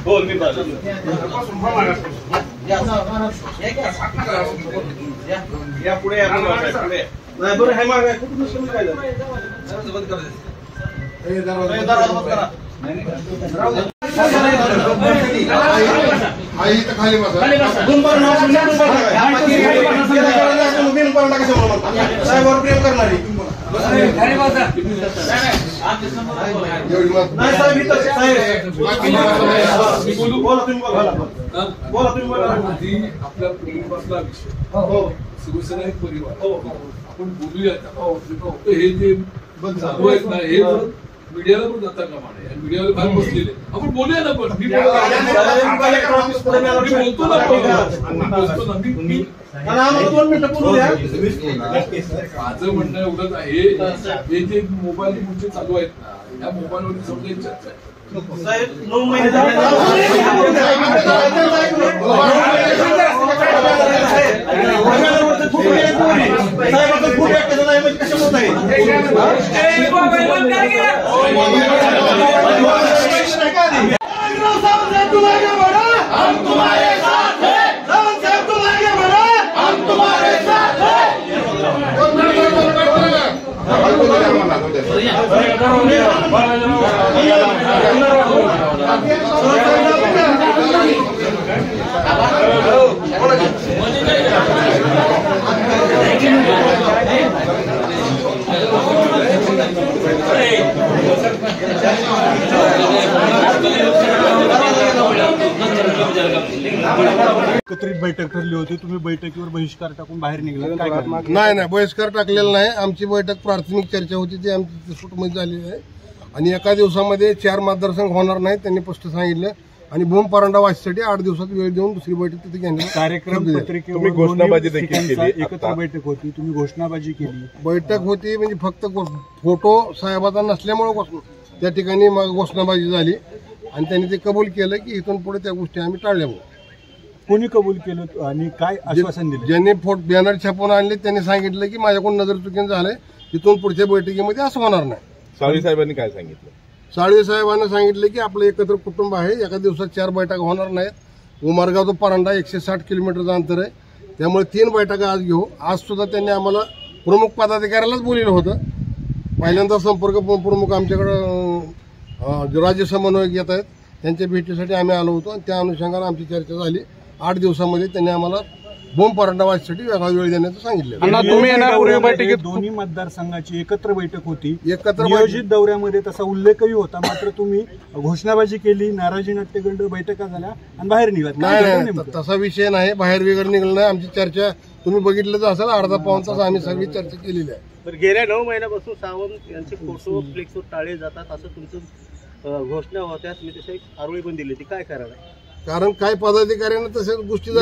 बोल मी या पुढे नाही बरं हे माग खाली प्रेम करणारी आपल्या परिवारातला विषय शिवसेना एक परिवार आपण बोलूया. हे जे चालू आहेत ना हे मीडियाला पण जाता कामा नये. मीडियाला फार बसलेले आपण बोलूया ना. पण मी बोलतो माझं म्हणणं एवढंच आहे हे जे मोबाईल तुमचे चालू आहेत ना या मोबाईलवर समजा चर्चा आहे. साहेब 9 महिने झाले एकत्रित बैठक ठरली होती. तुम्ही बैठकीवर बहिष्कार टाकून बाहेर निघाला काय? नाही बहिष्कार टाकलेला नाही. आमची बैठक प्राथमिक चर्चा होती ती आमची सुटमध्ये झालेली आहे आणि एका दिवसामध्ये 4 मतदारसंघ होणार नाही त्यांनी स्पष्ट सांगितलं आणि भूम परंडा वाचीसाठी 8 दिवसात वेळ देऊन दुसरी बैठक तिथे घेण्यात. कार्यक्रम पत्रिकेवर घोषणाबाजी देखील केली. एकत्र बैठक होती, तुम्ही घोषणाबाजी केली. बैठक होती म्हणजे फक्त फोटो साहेबांचा नसल्यामुळे त्या ठिकाणी घोषणाबाजी झाली आणि त्यांनी ते कबूल केलं की इथून पुढे त्या गोष्टी आम्ही टाळल्या. कोणी कबूल केलं आणि काय आश्वासन दिलं? ज्यांनी बॅनर छापून आणले त्यांनी सांगितलं की माझ्याकडून नजर चुकीनं झालंय, इथून पुढच्या बैठकीमध्ये असं होणार नाही. साळवे साहेबांनी काय सांगितलं? साळवे साहेबांनी सांगितलं की आपलं एकत्र कुटुंब आहे, एका दिवसात 4 बैठका होणार नाहीत. उमरगाव तो परांडा 160 किलोमीटरचं अंतर आहे, त्यामुळे 3 बैठका आज घेऊ. आज सुद्धा त्यांनी आम्हाला प्रमुख पदाधिकाऱ्यालाच बोललेलं होतं. पहिल्यांदा संपर्क प्रमुख आमच्याकडं राज्य समन्वयक येत आहेत, त्यांच्या भेटीसाठी आम्ही आलो होतो आणि त्या अनुषंगाने आमची चर्चा झाली. 8 दिवसामध्ये त्यांनी आम्हाला भूम परंडा वाचीसाठी वेगळा वेळ देण्याचं सांगितलं. दोन्ही मतदारसंघाची एकत्र बैठक होती. नियोजित दौऱ्यामध्ये तसा उल्लेखही होता, मात्र तुम्ही घोषणाबाजी केली, नाराजी नाट्यगंड बैठका झाल्या आणि बाहेर निघाला. नाही तसा विषय नाही, बाहेर वगैरे निघालं नाही. आमची चर्चा तुम्ही बघितलंच असेल, अर्धा पाऊण तास आम्ही सगळी चर्चा केलेली आहे. गेल्या 9 महिन्यापासून सावंत यांचे फोटो फ्लेक्सवर टाळे जातात असं तुमचं घोषणा होत्या, तुम्ही तसे आरोळी पण दिली होती. काय करायला? कारण काय पदाधिकाऱ्यांना तशा गोष्टी म्हणूनच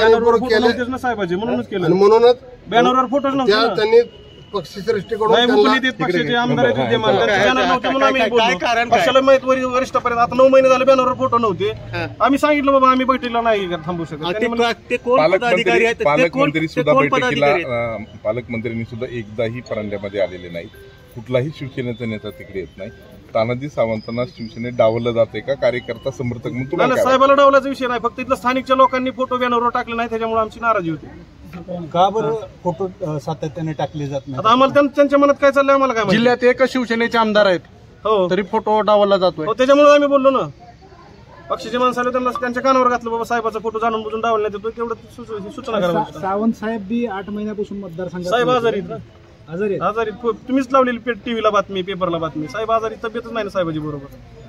बॅनरवर फोटो त्यांनी पक्षश्रेष्ठीकडून वरिष्ठापर्यंत आता 9 महिने झाले बॅनरवर फोटो नव्हते. आम्ही सांगितलं बाबा आम्ही बैठकीला नाही थांबू शकत. पालकमंत्र्यांनी सुद्धा एकदाही परांड्यामध्ये आलेले नाही. कुठलाही शिवसेनेचा नेता तिकडे येत नाही. तानाजी सावंतांना शिवसेनेत डावलं जाते का? कार्यकर्ता समर्थक म्हणून तुम्हाला साहेबाला डावलाचा विषय नाही, फक्त इथलं स्थानिकच्या लोकांनी फोटो बॅनरवर टाकले नाही, त्याच्यामुळे आमची नाराजी होती. का बरं फोटो सातत्याने टाकले जात नाही? आता आम्हाला त्यांच्या मनात काय चाललंय आम्हाला काय? जिल्ह्यात एकच शिवसेनेचे आमदार आहेत, हो, तरी फोटो डावला जातोय. त्याच्यामुळे आम्ही बोललो ना, पक्षाचे माणसाला त्यांना त्यांच्या कानावर घातलं बाबा साहेबाचा फोटो जाणून बुजून डावलण्यात येतो, तेवढं सूचना करा. सावंत साहेब बी 8 महिन्यापासून मतदारसंघात साहेब आजारी आजारी तुम्हीच लावलेली टीव्हीला बातमी, पेपरला बातमी. साहेब आजारी, तब्येतच नाही ना साहेबाची बरोबर.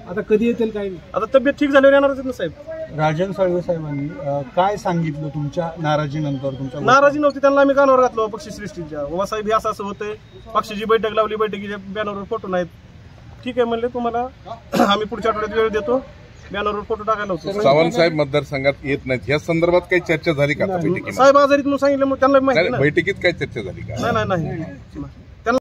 आता कधी येतील काय? आता तब्येत ठीक झाल्यावर येणारच ना साहेब. राजन साळवे साहेबांनी काय सांगितलं तुमच्या नाराजीनंतर? तुमच्या नाराजी नव्हती, त्यांना आम्ही कानावर घातलो पक्षश्रेष्ठीच्या. बाबा साहेब हे असं होतंय, पक्षाची बैठक लावली, बैठकीच्या बॅनरवर फोटो नाहीत. ठीक आहे म्हणले, तुम्हाला आम्ही पुढच्या आठवड्यात वेळ देतो, बॅनरवर फोटो टाकायला होतो. सावंत साहेब मतदारसंघात येत नाहीत या संदर्भात काही चर्चा झाली का आता बैठकीत? साहेब आजारीत म्हणून सांगितलं, मग त्यांना माहिती बैठकीत काही चर्चा झाली का? नाही.